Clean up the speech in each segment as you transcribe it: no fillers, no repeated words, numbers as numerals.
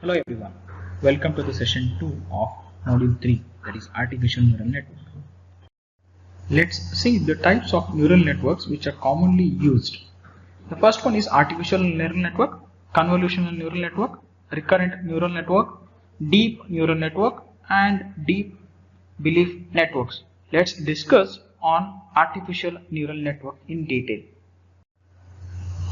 Hello everyone, welcome to the session 2 of module 3, that is artificial neural network. Let's see the types of neural networks which are commonly used. The first one is artificial neural network, convolutional neural network, recurrent neural network, deep neural network and deep belief networks. Let's discuss on artificial neural network in detail.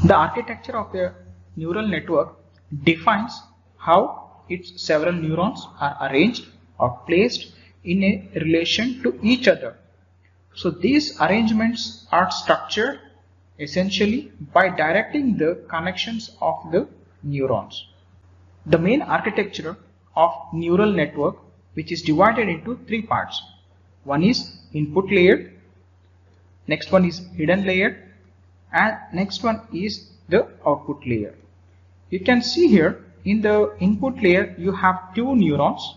The architecture of a neural network defines how its several neurons are arranged or placed in a relation to each other. So these arrangements are structured essentially by directing the connections of the neurons. The main architecture of neural network, which is divided into three parts. One is input layer, next one is hidden layer, and next one is the output layer. You can see here in the input layer you have two neurons,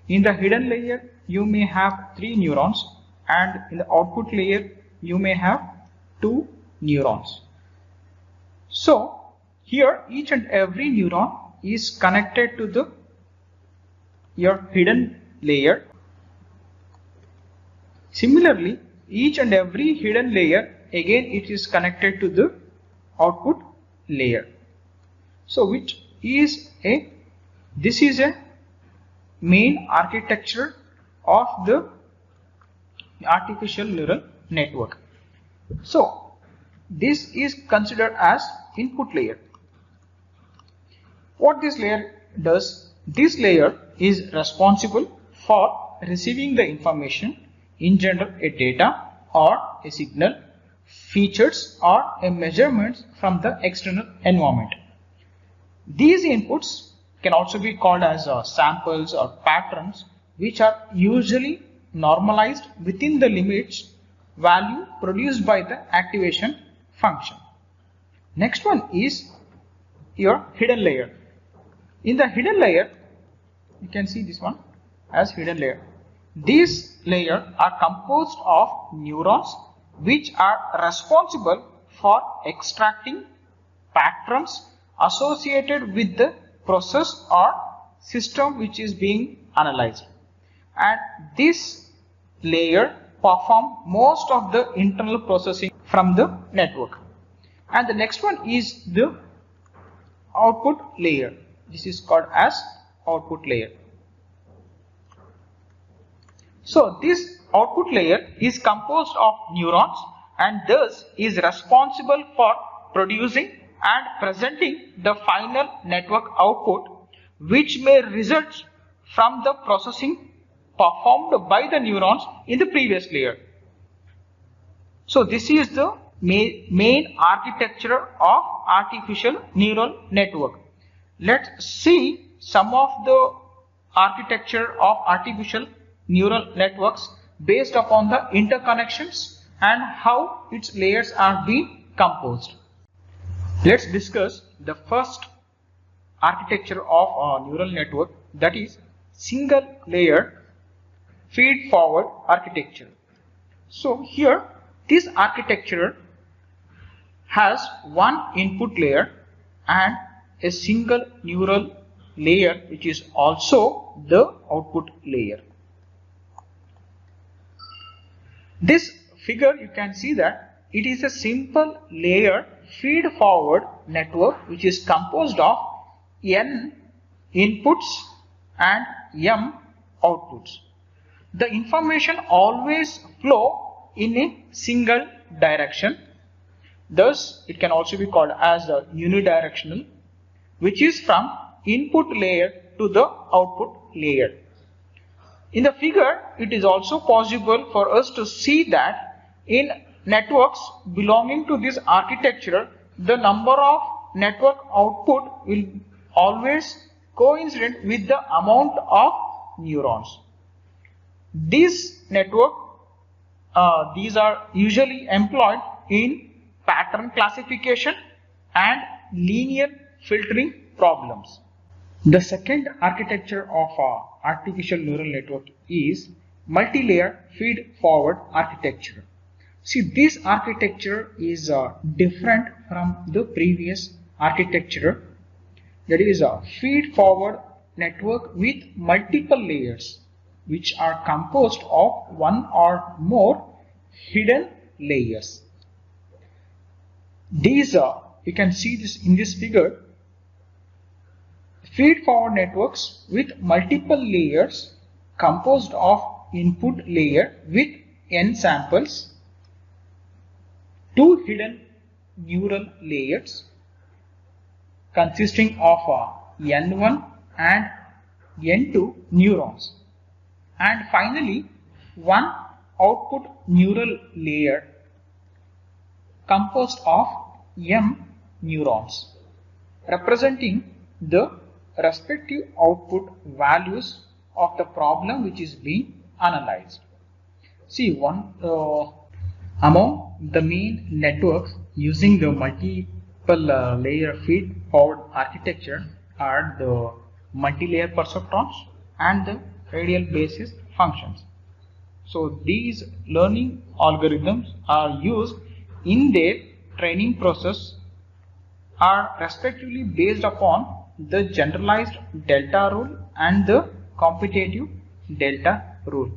in the hidden layer you may have three neurons, and in the output layer you may have two neurons. So here each and every neuron is connected to your hidden layer. Similarly, each and every hidden layer again it is connected to the output layer. So this is a main architecture of the artificial neural network. So this is considered as input layer. What this layer does, this layer is responsible for receiving the information, in general a data or a signal, features or a measurements from the external environment. These inputs can also be called as samples or patterns, which are usually normalized within the limits value produced by the activation function. Next one is your hidden layer. In the hidden layer, you can see this one as hidden layer. These layers are composed of neurons which are responsible for extracting patterns associated with the process or system which is being analyzed, and this layer perform most of the internal processing from the network. And the next one is the output layer. This is called as output layer. So this output layer is composed of neurons and thus is responsible for producing and presenting the final network output, which may result from the processing performed by the neurons in the previous layer. So this is the main architecture of artificial neural network. Let's see some of the architecture of artificial neural networks based upon the interconnections and how its layers are being composed. Let's discuss the first architecture of a neural network, that is single layer feed forward architecture. So here this architecture has one input layer and a single neural layer which is also the output layer. This figure you can see that it is a simple layer feed forward network which is composed of n inputs and m outputs. The information always flow in a single direction, thus it can also be called as a unidirectional, which is from input layer to the output layer. In the figure, it is also possible for us to see that in networks belonging to this architecture, the number of network output will always coincident with the amount of neurons. These are usually employed in pattern classification and linear filtering problems. The second architecture of artificial neural network is multi-layer feed-forward architecture. See, this architecture is different from the previous architecture, that is a feed-forward network with multiple layers which are composed of one or more hidden layers. These you can see this in this figure, feed-forward networks with multiple layers composed of input layer with n samples, two hidden neural layers consisting of n1 and n2 neurons, and finally one output neural layer composed of m neurons representing the respective output values of the problem which is being analyzed. See, among the main networks using the multiple layer feed forward architecture are the multi-layer perceptrons and the radial basis functions. So these learning algorithms are used in their training process are respectively based upon the generalized delta rule and the computative delta rule.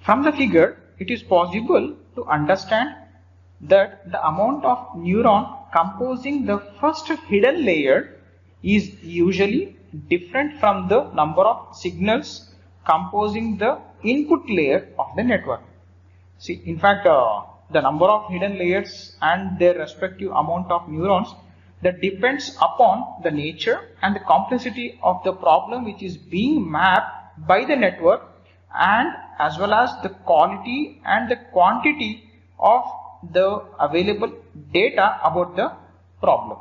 From the figure, it is possible to understand that the amount of neuron composing the first hidden layer is usually different from the number of signals composing the input layer of the network. See, in fact, the number of hidden layers and their respective amount of neurons, that depends upon the nature and the complexity of the problem which is being mapped by the network, and as well as the quality and the quantity of the available data about the problem.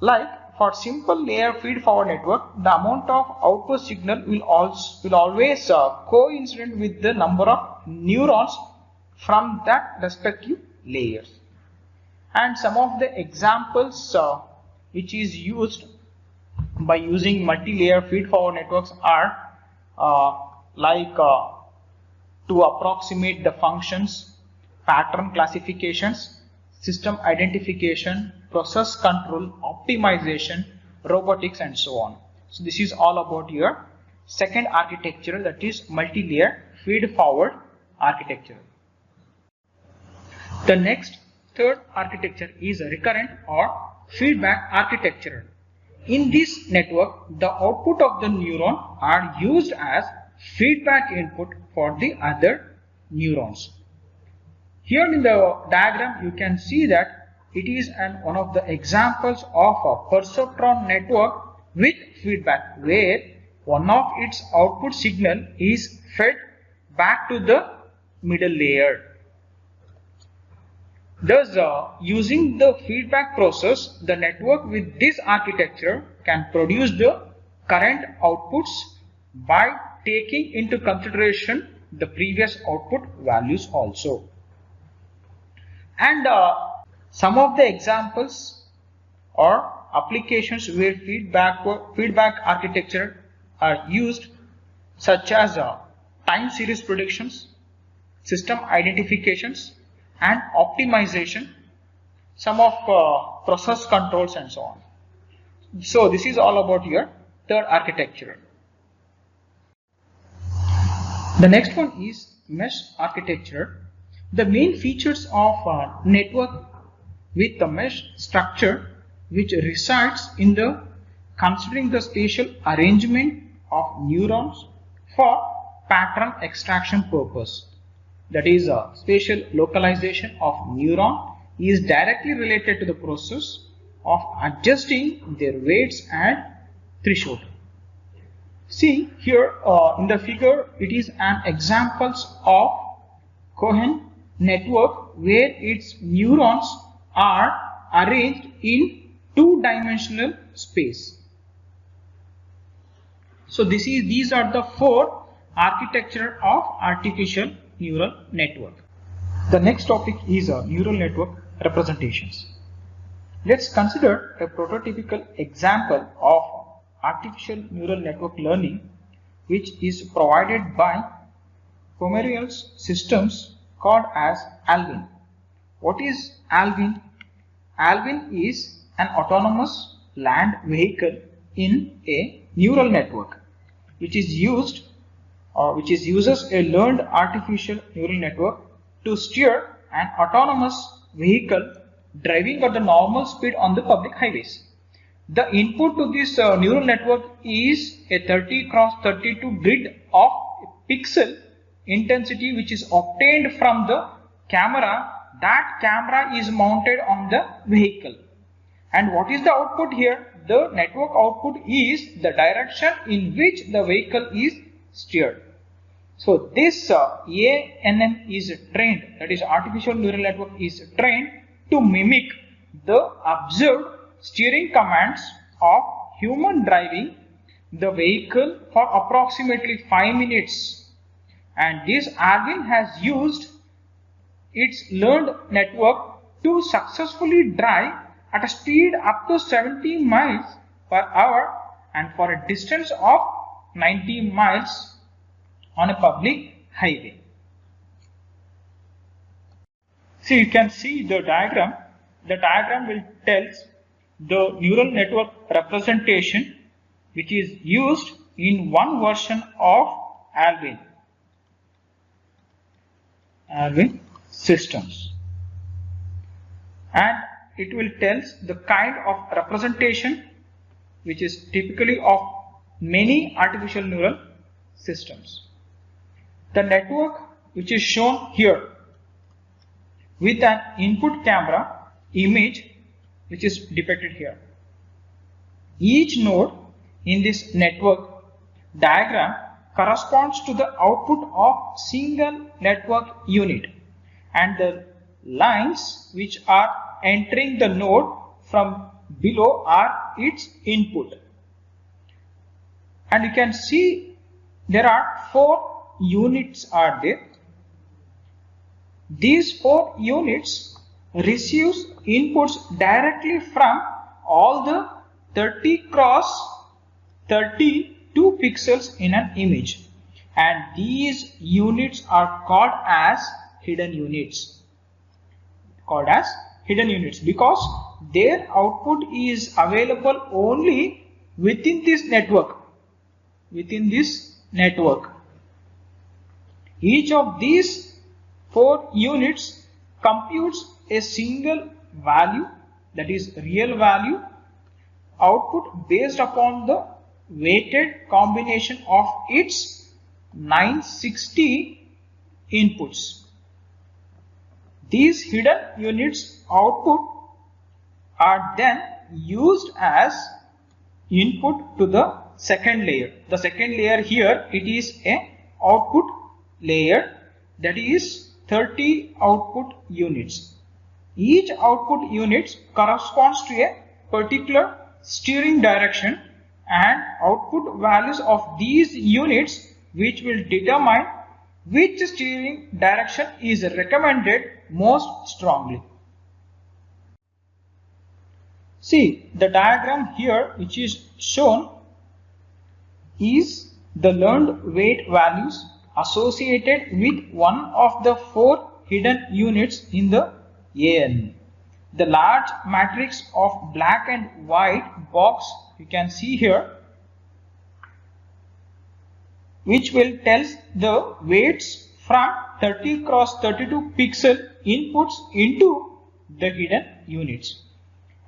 Like for simple layer feed forward network, the amount of output signal will always coincident with the number of neurons from that respective layers. And some of the examples which is used by using multi-layer feed-forward networks are to approximate the functions, pattern classifications, system identification, process control, optimization, robotics, and so on. So this is all about your second architecture, that is multi-layer feed-forward architecture. The next third architecture is a recurrent or feedback architecture. In this network, the output of the neuron are used as feedback input for the other neurons. Here in the diagram, you can see that it is one of the examples of a perceptron network with feedback, where one of its output signal is fed back to the middle layer. Thus, using the feedback process, the network with this architecture can produce the current outputs by taking into consideration the previous output values also. And some of the examples or applications where feedback architecture are used, such as time series predictions, system identifications, and optimization, some of process controls, and so on. So this is all about your third architecture. The next one is mesh architecture. The main features of a network with the mesh structure, which resides in the considering the spatial arrangement of neurons for pattern extraction purpose. That is, spatial localization of neuron is directly related to the process of adjusting their weights and threshold. See here in the figure, it is an examples of coherent network where its neurons are arranged in two-dimensional space. So these are the four architecture of artificial neural network. The next topic is neural network representations. Let's consider a prototypical example of artificial neural network learning, which is provided by Pomeranian's systems called as Alvin. What is Alvin? Alvin is an autonomous land vehicle in a neural network, which uses a learned artificial neural network to steer an autonomous vehicle driving at the normal speed on the public highways. The input to this neural network is a 30 cross 32 grid of pixel intensity, which is obtained from the camera. That camera is mounted on the vehicle. And what is the output here? The network output is the direction in which the vehicle is steered. So this ANN is trained, that is artificial neural network is trained to mimic the observed steering commands of human driving the vehicle for approximately 5 minutes. And this Alvin has used its learned network to successfully drive at a speed up to 70 miles per hour and for a distance of 90 miles on a public highway. So you can see the diagram. The diagram will tell the neural network representation which is used in one version of Alvin systems, and it will tell the kind of representation which is typically of many artificial neural systems. The network which is shown here with an input camera image which is depicted here. Each node in this network diagram corresponds to the output of single network unit, and the lines which are entering the node from below are its input. And you can see there are 4 units are there. These 4 units receives inputs directly from all the 30 cross 32 pixels in an image, and these units are called as hidden units. Because their output is available only within this network. Each of these 4 units computes a single value, that is real value output based upon the weighted combination of its 960 inputs. These hidden units output are then used as input to the second layer. The second layer here, it is a output layer, that is 30 output units. Each output unit corresponds to a particular steering direction, and output values of these units which will determine which steering direction is recommended most strongly. See, the diagram here which is shown is the learned weight values associated with one of the 4 hidden units in the AN. The large matrix of black and white box you can see here, which will tell the weights from 30 cross 32 pixel inputs into the hidden units,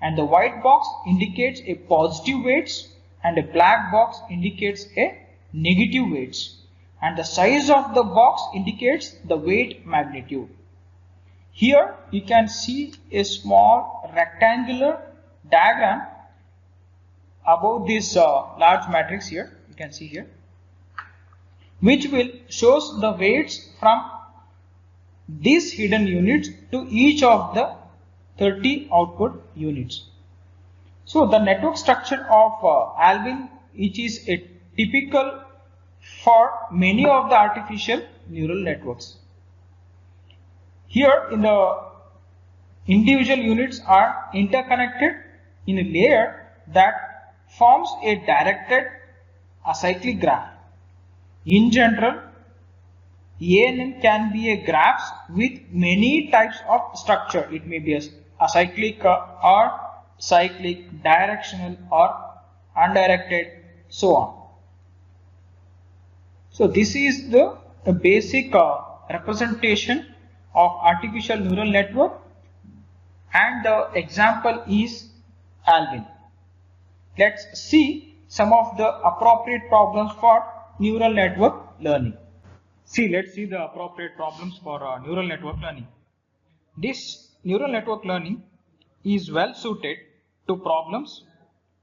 and the white box indicates a positive weights and a black box indicates a negative weights, and the size of the box indicates the weight magnitude. Here you can see a small rectangular diagram above this large matrix here, you can see here, which will shows the weights from these hidden units to each of the 30 output units. So the network structure of Alvin, which is a typical for many of the artificial neural networks. Here in the individual units are interconnected in a layer that forms a directed acyclic graph. In general, ANN can be a graph with many types of structure. It may be a acyclic or cyclic, directional or undirected, so on. So this is the basic representation of artificial neural network, and the example is Alvin. Let's see some of the appropriate problems for neural network learning. Let's see the appropriate problems for neural network learning. This neural network learning is well suited to problems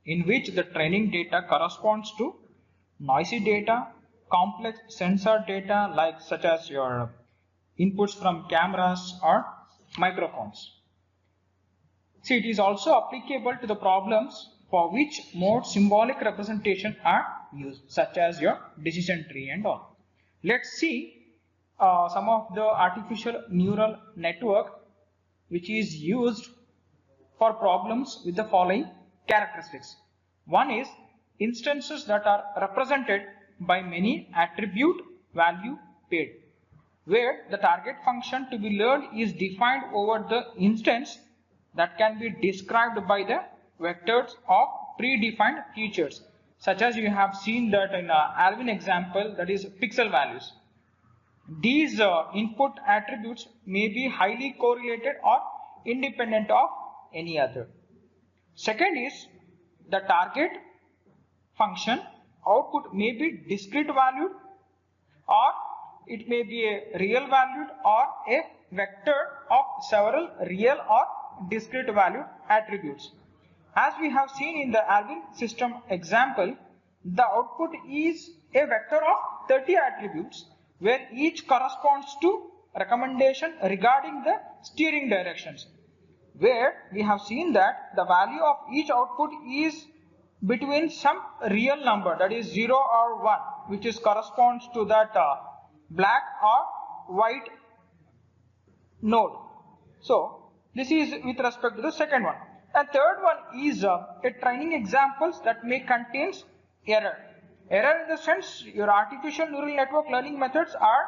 in which the training data corresponds to noisy data, complex sensor data such as your inputs from cameras or microphones. It is also applicable to the problems for which more symbolic representation are used, such as your decision tree and all. Let's see some of the artificial neural network which is used for problems with the following characteristics. One is instances that are represented by many attribute value paired, where the target function to be learned is defined over the instance that can be described by the vectors of predefined features, such as you have seen that in Alvin example, that is pixel values. These input attributes may be highly correlated or independent of any other. Second is the target function output may be discrete valued, or it may be a real valued or a vector of several real or discrete valued attributes. As we have seen in the Alvin system example, the output is a vector of 30 attributes where each corresponds to recommendation regarding the steering directions, where we have seen that the value of each output is between some real number, that is 0 or 1, which corresponds to that black or white node. So this is with respect to the second one. And third one is a training examples that may contain error. Error in the sense your artificial neural network learning methods are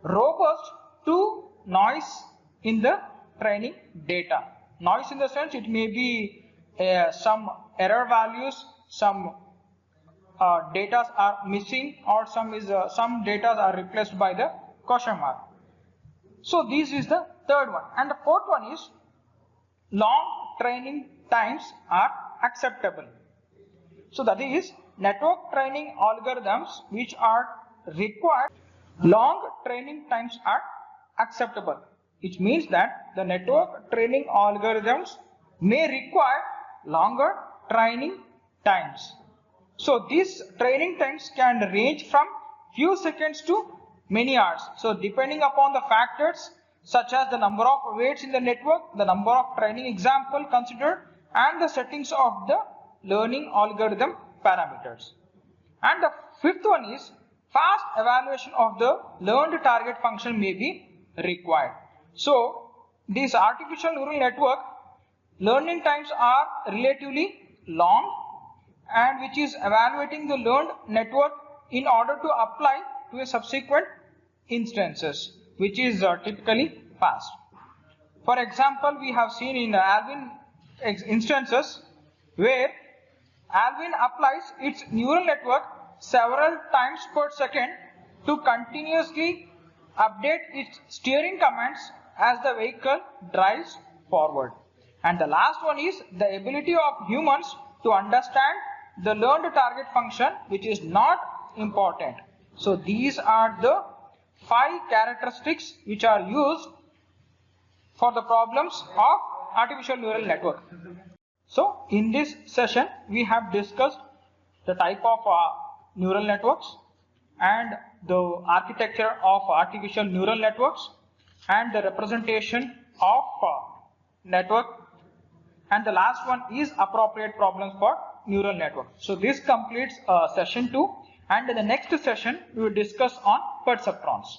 robust to noise in the training data. Noise in the sense it may be some error values, some data are missing, or some data are replaced by the question mark. So this is the third one. And the fourth one is long training times are acceptable. So that is network training algorithms which are required, long training times are acceptable. It means that the network training algorithms may require longer training times. So these training times can range from few seconds to many hours. So depending upon the factors such as the number of weights in the network, the number of training example considered, and the settings of the learning algorithm parameters. And the fifth one is fast evaluation of the learned target function may be required. So this artificial neural network learning times are relatively long, and which is evaluating the learned network in order to apply to a subsequent instances, which is typically fast. For example, we have seen in Alvin instances where Alvin applies its neural network several times per second to continuously update its steering commands as the vehicle drives forward. And the last one is the ability of humans to understand the learned target function, which is not important. So these are the 5 characteristics which are used for the problems of artificial neural network. So in this session we have discussed the type of neural networks and the architecture of artificial neural networks and the representation of network, and the last one is appropriate problems for neural networks. So this completes session 2, and in the next session we will discuss on perceptrons.